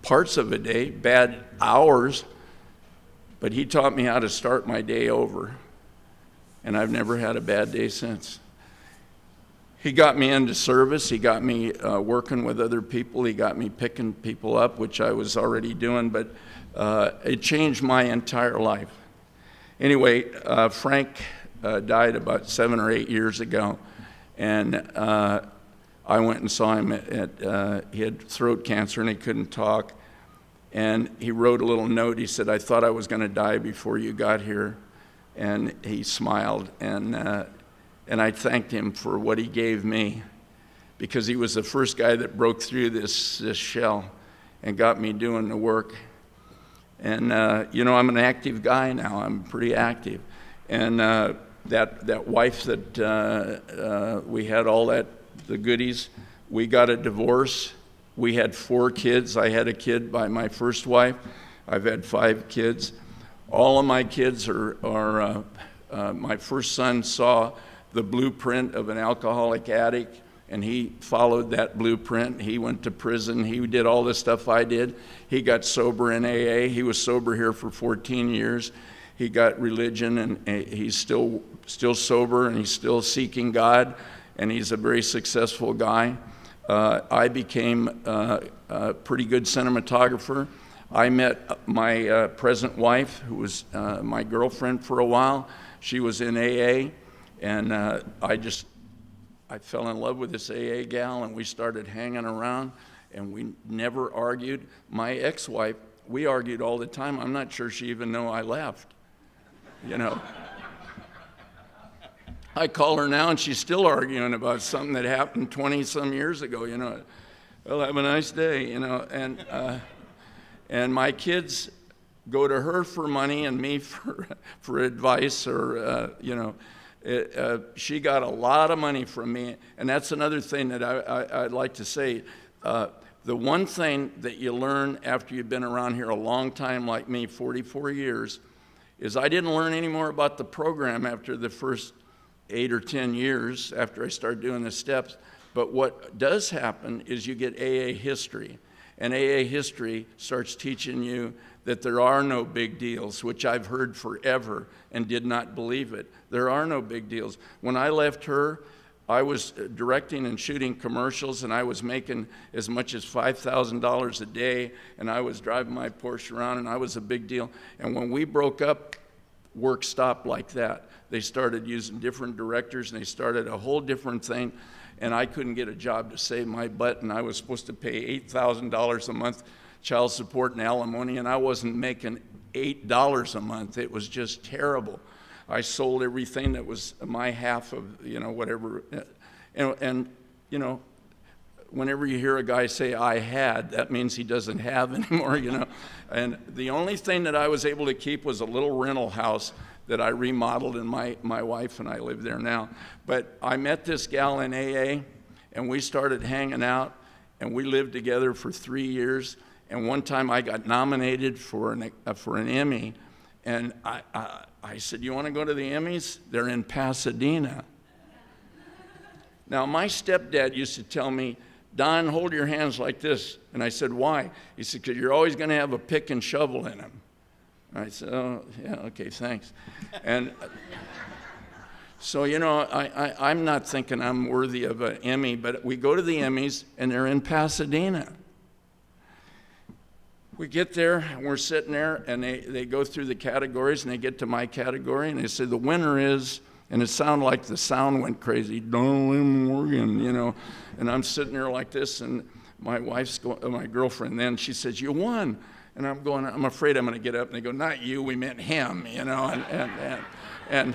parts of a day, bad hours, but he taught me how to start my day over, and I've never had a bad day since. He got me into service. He got me working with other people. He got me picking people up, which I was already doing, but it changed my entire life. Anyway, Frank died about 7 or 8 years ago, and I went and saw him he had throat cancer and he couldn't talk, and he wrote a little note. He said, I thought I was going to die before you got here, and he smiled, and I thanked him for what he gave me, because he was the first guy that broke through this shell and got me doing the work. And, you know, I'm an active guy now. I'm pretty active. And that wife that we had all the goodies, we got a divorce. We had 4 kids. I had a kid by my first wife. I've had 5 kids. All of my kids my first son saw the blueprint of an alcoholic addict, and he followed that blueprint. He went to prison. He did all the stuff I did. He got sober in AA. He was sober here for 14 years. He got religion, and he's still sober, and he's still seeking God, and he's a very successful guy. I became a pretty good cinematographer. I met my present wife, who was my girlfriend for a while. She was in AA, and I fell in love with this AA gal, and we started hanging around, and we never argued. My ex-wife, we argued all the time. I'm not sure she even knew I left, you know. I call her now, and she's still arguing about something that happened 20-some years ago, you know. Well, have a nice day, you know. And my kids go to her for money and me for advice, or, you know. She got a lot of money from me, and that's another thing that I'd like to say. The one thing that you learn after you've been around here a long time, like me, 44 years, is I didn't learn any more about the program after the first 8 or 10 years after I started doing the steps. But what does happen is you get AA history, and AA history starts teaching you that there are no big deals, which I've heard forever and did not believe it. There are no big deals. When I left her, I was directing and shooting commercials, and I was making as much as $5,000 a day, and I was driving my Porsche around, and I was a big deal. And when we broke up, work stopped like that. They started using different directors, and they started a whole different thing, and I couldn't get a job to save my butt, and I was supposed to pay $8,000 a month child support and alimony, and I wasn't making $8 a month. It was just terrible. I sold everything that was my half of, you know, whatever. And you know, whenever you hear a guy say, I had, that means he doesn't have anymore, you know. And the only thing that I was able to keep was a little rental house that I remodeled, and my wife and I live there now. But I met this gal in AA, and we started hanging out, and we lived together for 3 years. And one time I got nominated for an Emmy, and I said, you want to go to the Emmys? They're in Pasadena. Now, my stepdad used to tell me, Don, hold your hands like this. And I said, why? He said, because you're always going to have a pick and shovel in them. I said, oh, yeah, okay, thanks. And so, you know, I'm not thinking I'm worthy of an Emmy, but we go to the Emmys, and they're in Pasadena. We get there, and we're sitting there, and they go through the categories, and they get to my category, and they say, the winner is, and it sounded like the sound went crazy, Don Morgan, you know. And I'm sitting there like this, and my girlfriend then, she says, you won. And I'm going, I'm afraid I'm going to get up. And they go, not you, we meant him, you know. And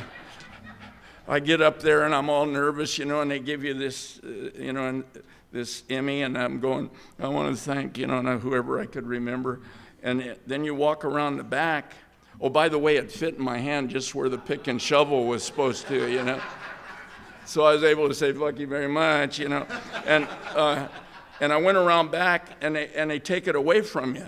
I get up there, and I'm all nervous, you know, and they give you this, you know, and this Emmy, and I'm going, I want to thank, you know, whoever I could remember. And then you walk around the back. Oh, by the way, it fit in my hand just where the pick and shovel was supposed to, you know. So I was able to say, thank you very much, you know. And I went around back, and they take it away from you.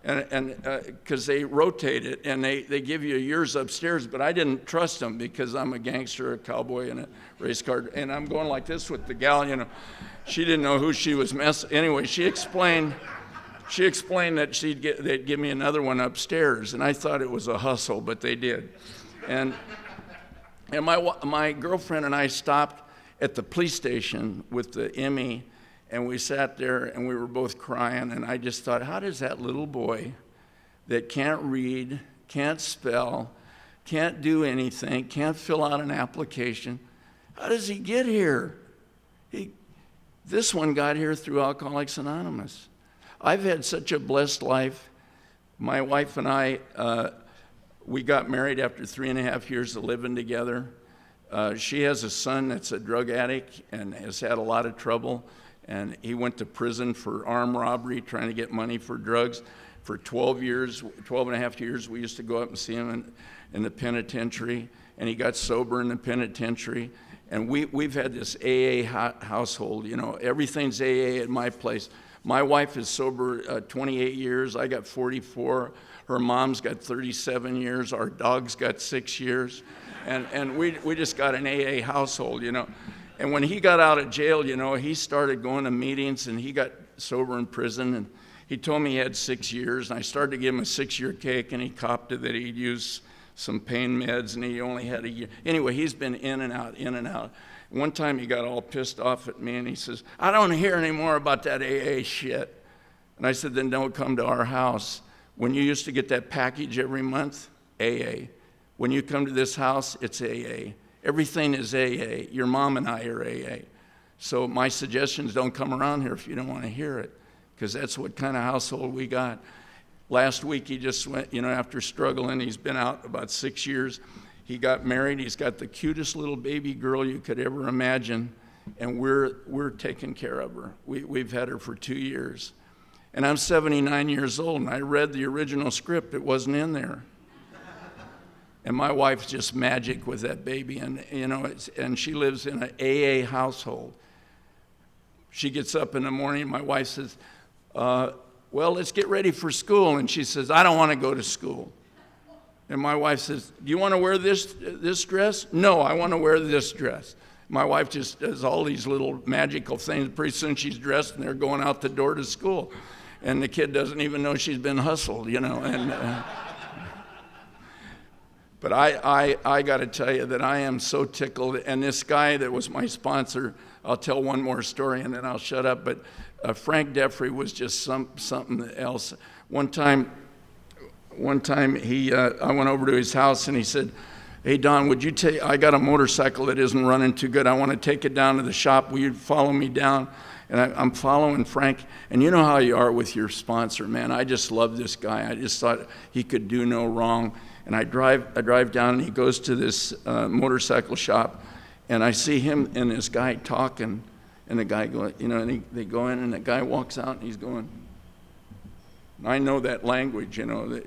And because they rotate it, and they give you yours upstairs, but I didn't trust them because I'm a gangster, a cowboy, and a race car, and I'm going like this with the gal, you know. She didn't know who she was messing. Anyway, she explained that they'd give me another one upstairs, and I thought it was a hustle, but they did. And my girlfriend and I stopped at the police station with the Emmy, and we sat there, and we were both crying, and I just thought, how does that little boy that can't read, can't spell, can't do anything, can't fill out an application, how does he get here? This one got here through Alcoholics Anonymous. I've had such a blessed life. My wife and I, we got married after 3.5 years of living together. She has a son that's a drug addict and has had a lot of trouble. And he went to prison for armed robbery, trying to get money for drugs. For 12 and a half years, we used to go up and see him in the penitentiary. And he got sober in the penitentiary. And we've had this AA household, you know, everything's AA at my place. My wife is sober 28 years, I got 44. Her mom's got 37 years, our dog's got 6 years. And we just got an AA household, you know. And when he got out of jail, you know, he started going to meetings, and he got sober in prison, and he told me he had 6 years, and I started to give him a 6-year cake, and he copped it that he'd used some pain meds, and he only had a year. Anyway, he's been in and out, in and out. One time he got all pissed off at me, and he says, I don't hear any more about that AA shit. And I said, then don't come to our house. When you used to get that package every month, AA. When you come to this house, it's AA. Everything is AA. Your mom and I are AA. So my suggestions, don't come around here if you don't want to hear it, because that's what kind of household we got. Last week he just went, you know, after struggling, he's been out about 6 years. He got married. He's got the cutest little baby girl you could ever imagine, and we're taking care of her. We've had her for 2 years. And I'm 79 years old, and I read the original script. It wasn't in there. And my wife's just magic with that baby, and you know, and she lives in an AA household. She gets up in the morning, my wife says, well, let's get ready for school. And she says, I don't want to go to school. And my wife says, do you want to wear this dress? No, I want to wear this dress. My wife just does all these little magical things. Pretty soon she's dressed, and they're going out the door to school. And the kid doesn't even know she's been hustled, you know. And but I got to tell you that I am so tickled. And this guy that was my sponsor, I'll tell one more story and then I'll shut up. But Frank Defrey was just something else. One time I went over to his house, and he said, hey, Don, would you take, I got a motorcycle that isn't running too good. I want to take it down to the shop. Will you follow me down? And I'm following Frank, and you know how you are with your sponsor, man. I just love this guy. I just thought he could do no wrong. And I drive down, and he goes to this motorcycle shop, and I see him and this guy talking, and the guy go, you know, and they go in, and the guy walks out, and he's going, and I know that language, you know, they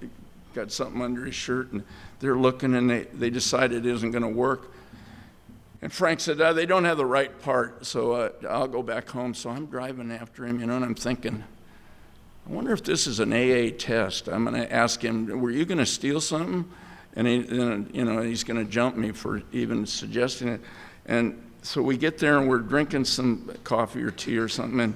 got something under his shirt, and they're looking, and they decide it isn't going to work. And Frank said, they don't have the right part, so I'll go back home. So I'm driving after him, you know, and I'm thinking, I wonder if this is an AA test. I'm going to ask him, were you going to steal something? And you know, he's going to jump me for even suggesting it. And so we get there, and we're drinking some coffee or tea or something. And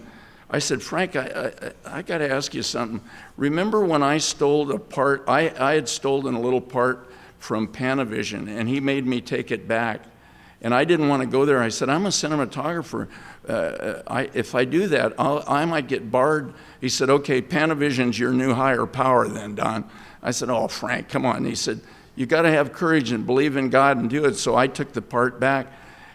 I said, Frank, I got to ask you something. Remember when I stole a part? I had stolen a little part from Panavision, and he made me take it back. And I didn't want to go there. I said, I'm a cinematographer. If I do that, I might get barred. He said, okay, Panavision's your new higher power then, Don. I said, oh, Frank, come on. And he said, you got to have courage and believe in God and do it. So I took the part back.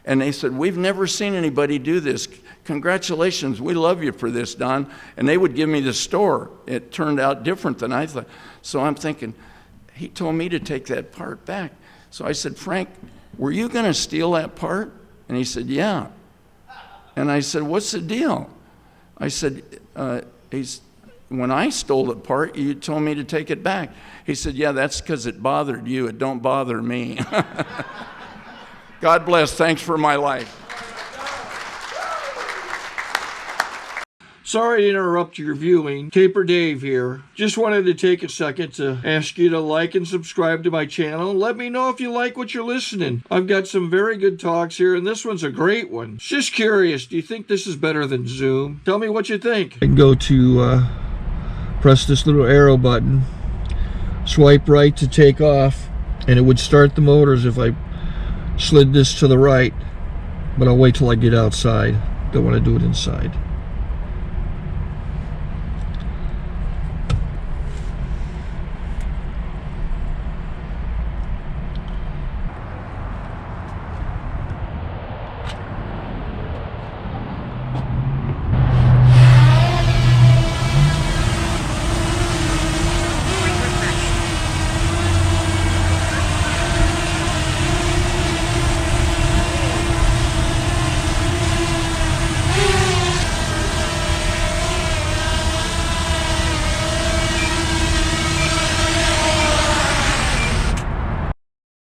And they said, we've never seen anybody do this. Congratulations, we love you for this, Don. And they would give me the store. It turned out different than I thought. So I'm thinking, he told me to take that part back. So I said, Frank, were you going to steal that part? And he said, yeah. And I said, what's the deal? I said, when I stole the part, you told me to take it back. He said, yeah, that's because it bothered you. It don't bother me. God bless. Thanks for my life. Sorry to interrupt your viewing. Taper Dave here. Just wanted to take a second to ask you to like and subscribe to my channel. Let me know if you like what you're listening. I've got some very good talks here, and this one's a great one. Just curious, do you think this is better than Zoom? Tell me what you think. I can go to press this little arrow button, swipe right to take off, and it would start the motors if I slid this to the right, but I'll wait till I get outside. Don't want to do it inside.